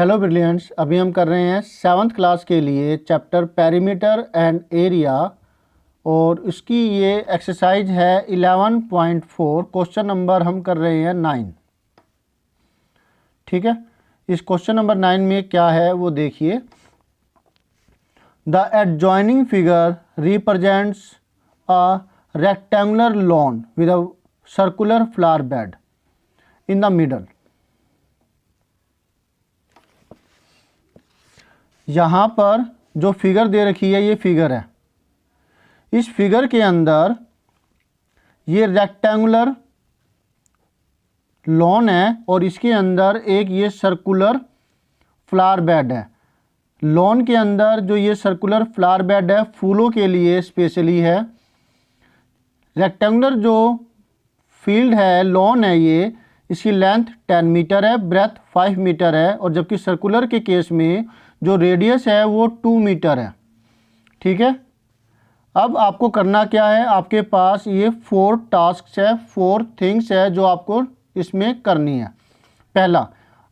Hello brilliants, अभी हम कर रहे हैं 7th क्लास के लिए चैप्टर पेरीमीटर एंड एरिया और उसकी ये एक्सरसाइज है 11.4। क्वेश्चन नंबर हम कर रहे हैं 9। ठीक है, इस क्वेश्चन नंबर 9 में क्या है वो देखिए। The adjoining figure represents a rectangular lawn with a circular flower bed in the middle. यहाँ पर जो फिगर दे रखी है ये फिगर है। इस फिगर के अंदर ये रेक्टेंगुलर लॉन है और इसके अंदर एक ये सर्कुलर फ्लावर बेड है। लॉन के अंदर जो ये सर्कुलर फ्लावर बेड है फूलों के लिए स्पेशली है। रेक्टेंगुलर जो फील्ड है, लॉन है, ये इसकी लेंथ 10 मीटर है, ब्रेथ 5 मीटर है और जबकि सर्कुलर के केस में जो रेडियस है वो 2 मीटर है। ठीक है, अब आपको करना क्या है, आपके पास ये 4 टास्क है, 4 थिंग्स है जो आपको इसमें करनी है। पहला,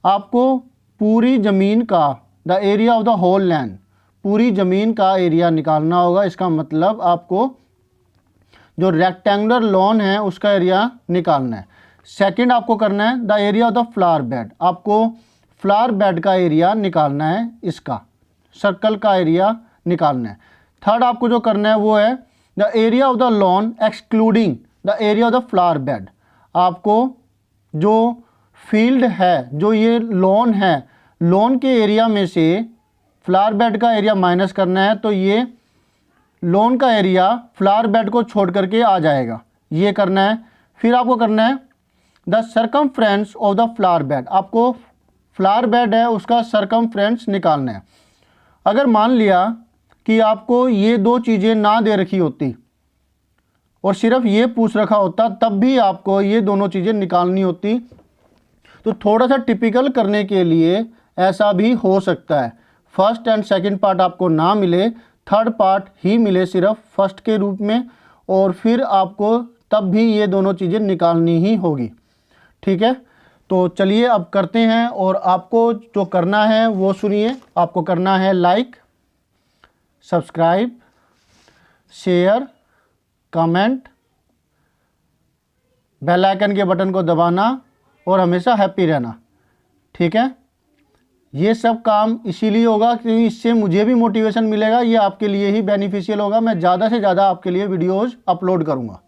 आपको पूरी ज़मीन का the area of the whole land, पूरी ज़मीन का एरिया निकालना होगा। इसका मतलब आपको जो रेक्टेंगुलर लॉन है उसका एरिया निकालना है। सेकंड, आपको करना है the area of the flower bed, आपको फ्लावर बेड का एरिया निकालना है, इसका सर्कल का एरिया निकालना है। थर्ड, आपको जो करना है वो है the area of the lawn excluding the area of the flower bed. आपको जो फील्ड है, जो ये लॉन है, लॉन के एरिया में से फ्लावर बेड का एरिया माइनस करना है, तो ये लॉन का एरिया फ्लावर बेड को छोड़ करके आ जाएगा, ये करना है। फिर आपको करना है the circumference of the flower bed, आपको फ्लावर बेड है उसका सर्कमफ्रेंस निकालना है। अगर मान लिया कि आपको ये दो चीज़ें ना दे रखी होती और सिर्फ ये पूछ रखा होता, तब भी आपको ये दोनों चीज़ें निकालनी होती। तो थोड़ा सा टिपिकल करने के लिए ऐसा भी हो सकता है, फर्स्ट एंड सेकंड पार्ट आपको ना मिले, थर्ड पार्ट ही मिले सिर्फ फर्स्ट के रूप में, और फिर आपको तब भी ये दोनों चीज़ें निकालनी ही होगी। ठीक है, तो चलिए अब करते हैं और आपको जो करना है वो सुनिए। आपको करना है like, subscribe, share, comment, bell icon के बटन को दबाना और हमेशा हैप्पी रहना। ठीक है, ये सब काम इसीलिए होगा क्योंकि इससे मुझे भी मोटिवेशन मिलेगा, ये आपके लिए ही बेनिफिशियल होगा। मैं ज़्यादा से ज़्यादा आपके लिए वीडियोज़ अपलोड करूँगा।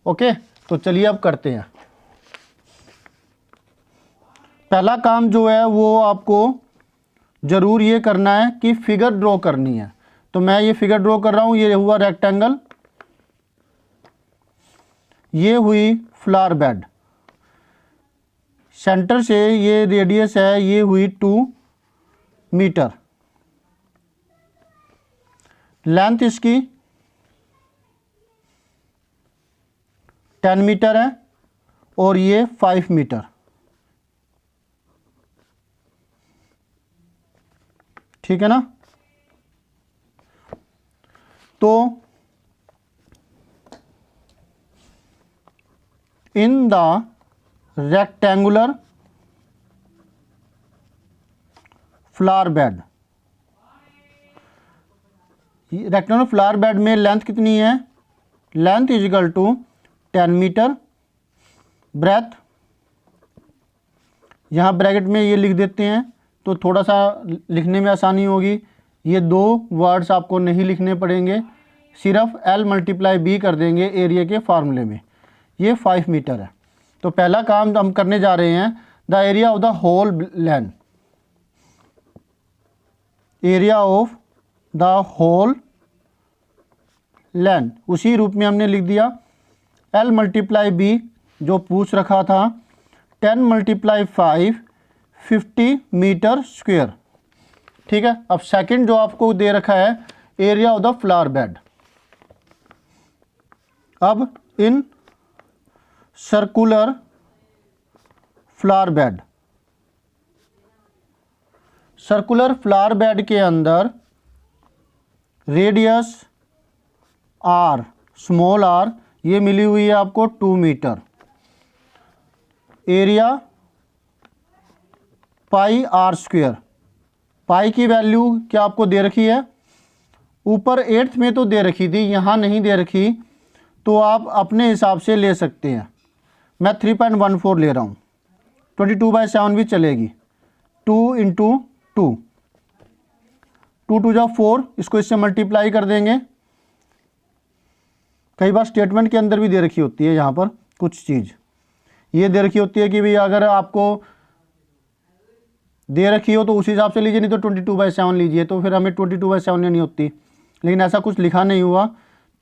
ओके, तो चलिए अब करते हैं। पहला काम जो है वो आपको ज़रूर ये करना है कि फिगर ड्रॉ करनी है। तो मैं ये फिगर ड्रॉ कर रहा हूँ। ये हुआ रेक्टेंगल, ये हुई फ्लावर बेड, सेंटर से ये रेडियस है, ये हुई 2 मीटर, लेंथ इसकी 10 मीटर है और ये 5 मीटर। ठीक है ना। तो in the rectangular flower bed, rectangular flower bed में लेंथ कितनी है, length is equal to 10 metre, breadth यहाँ ब्रैकेट में ये लिख देते हैं तो थोड़ा सा लिखने में आसानी होगी। ये दो वर्ड्स आपको नहीं लिखने पड़ेंगे, सिर्फ L × B कर देंगे एरिया के फार्मूले में। ये 5 मीटर है। तो पहला काम हम करने जा रहे हैं the area of the whole land, area of the whole land उसी रूप में हमने लिख दिया। L × B जो पूछ रखा था 10 × 5 50 मीटर स्क्वायर। ठीक है, अब सेकंड जो आपको दे रखा है area of the flower bed. अब in circular flower bed, circular flower bed के अंदर रेडियस R, स्मॉल r, ये मिली हुई है आपको 2 metre, area pi r square. Pi की वैल्यू क्या आपको दे रखी है, ऊपर 8th में तो दे रखी थी, यहाँ नहीं दे रखी, तो आप अपने हिसाब से ले सकते हैं। मैं 3.14 ले रहा हूँ, 22/7 भी चलेगी। 2 × 2, 2 2 जा 4, इसको इससे मल्टीप्लाई कर देंगे। कई बार स्टेटमेंट के अंदर भी दे रखी होती है, यहाँ पर कुछ चीज़ ये दे रखी होती है कि भाई अगर आपको दे रखी हो तो उस हिसाब से लीजिए, नहीं तो 22/7 लीजिए, तो फिर हमें 22/7 नहीं होती, लेकिन ऐसा कुछ लिखा नहीं हुआ,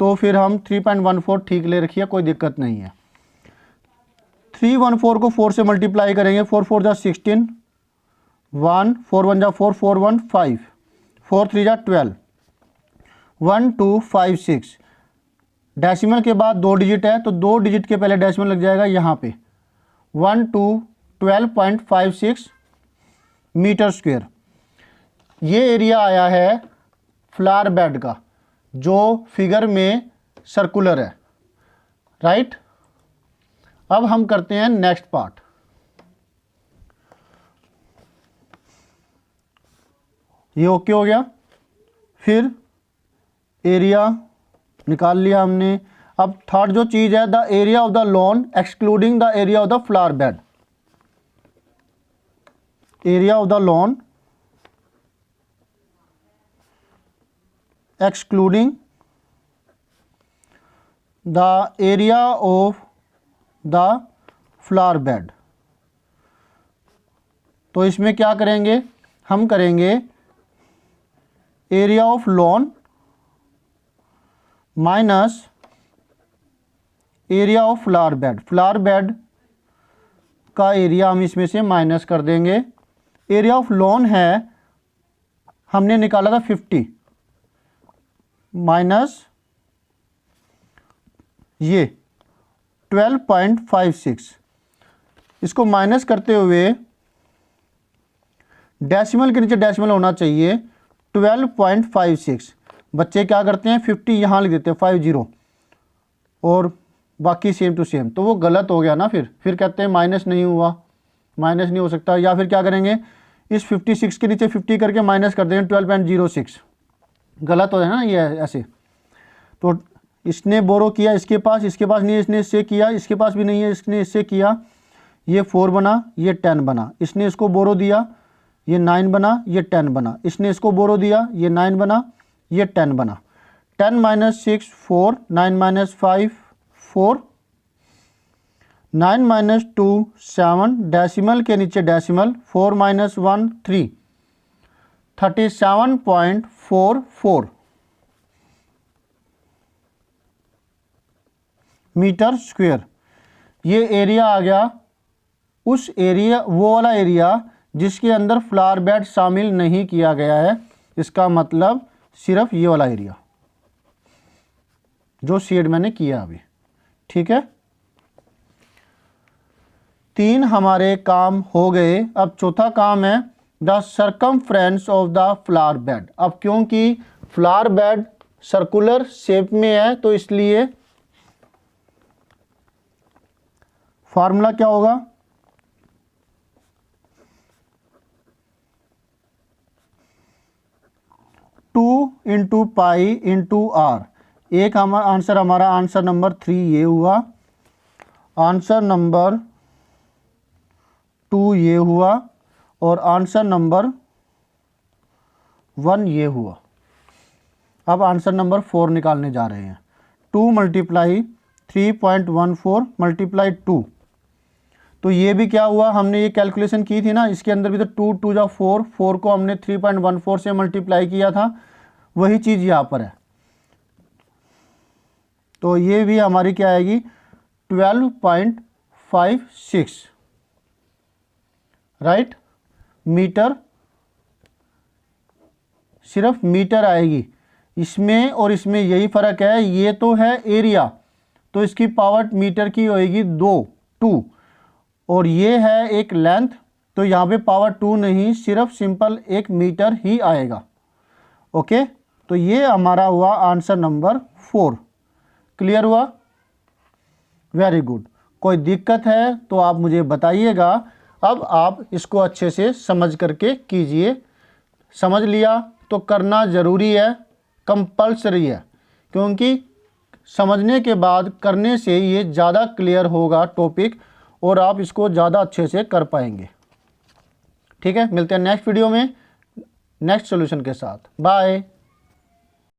तो फिर हम 3.14 ठीक ले रखिए, कोई दिक्कत नहीं है। 314 को 4 से मल्टीप्लाई करेंगे, 4 4 जा 16, 1 4 1 जा 4, 4 1 5, 4 3 जा 12, 1 2 5 6। डेसिमल के बाद 2 डिजिट है, तो 2 डिजिट के पहले डेसिमल लग जाएगा यहाँ पे, 1 2 12.56 मीटर स्क्वेयर। ये एरिया आया है फ्लावर बेड का, जो फिगर में सर्कुलर है, राइट। अब हम करते हैं नेक्स्ट पार्ट। ये ओके हो गया। फिर एरिया निकाल लिया हमने। अब थर्ड जो चीज़ है, the area of the lawn excluding the area of the flower bed. Area of the lawn excluding the area of the flower bed। तो इसमें क्या करेंगे, हम करेंगे area of lawn minus area of flower bed. Flower bed का area हम इसमें से माइनस कर देंगे। एरिया ऑफ लॉन है, हमने निकाला था 50 माइनस ये 12.56। इसको माइनस करते हुए डेसिमल के नीचे डेसिमल होना चाहिए 12.56। बच्चे क्या करते हैं, 50 यहाँ लिख देते हैं 50 और बाकी सेम टू सेम, तो वो गलत हो गया ना। फिर कहते हैं माइनस नहीं हुआ, माइनस नहीं हो सकता। या फिर क्या करेंगे, इस 56 के नीचे 50 करके माइनस कर देंगे 12.06। गलत हो है ना ये ऐसे। तो इसने बोरो किया इसके पास नहीं है, इसने इससे किया, इसके पास भी नहीं है, इसने इससे किया, ये 4 बना, ये 10 बना। इसने इसको बोरो दिया, ये 9 बना, ये 10 बना। इसने इसको बोरो दिया, ये 9 बना, ये 10 बना। 10 - 6 4, 9 - 5 4, 9 - 2 7, डेसिमल के नीचे डेसिमल, 4 - 1 3, 37.44 मीटर स्क्वेयर। ये एरिया आ गया उस एरिया, वो वाला एरिया जिसके अंदर फ्लावर बेड शामिल नहीं किया गया है। इसका मतलब सिर्फ ये वाला एरिया जो शेड मैंने किया अभी, ठीक है। 3 हमारे काम हो गए। अब चौथा काम है the circumference of the flower bed. अब क्योंकि फ्लावर बेड सर्कुलर शेप में है, तो इसलिए फार्मूला क्या होगा, two into pi into r. एक हमारा आंसर नंबर 3 ये हुआ, आंसर नंबर 2 ये हुआ, और आंसर नंबर 1 ये हुआ। अब आंसर नंबर 4 निकालने जा रहे हैं। 2 × 3.14 × 2, तो ये भी क्या हुआ, हमने ये कैलकुलेशन की थी ना, इसके अंदर भी तो 2 2 जा 4, 4 को हमने 3.14 से मल्टीप्लाई किया था, वही चीज़ यहाँ पर है। तो ये भी हमारी क्या आएगी 12.56, राइट। मीटर, सिर्फ मीटर आएगी इसमें, और इसमें यही फ़र्क है। ये तो है एरिया, तो इसकी पावर मीटर की होएगी 2, और ये है एक लेंथ, तो यहाँ पे पावर 2 नहीं, सिर्फ सिंपल 1 मीटर ही आएगा। ओके, तो ये हमारा हुआ आंसर नंबर 4। क्लियर हुआ? Very good. कोई दिक्कत है तो आप मुझे बताइएगा, अब आप इसको अच्छे से समझ करके कीजिए। समझ लिया तो करना ज़रूरी है, कंपल्सरी है, क्योंकि समझने के बाद करने से ये ज़्यादा क्लियर होगा टॉपिक और आप इसको ज़्यादा अच्छे से कर पाएंगे। ठीक है, मिलते हैं नेक्स्ट वीडियो में नेक्स्ट सॉल्यूशन के साथ। बाय।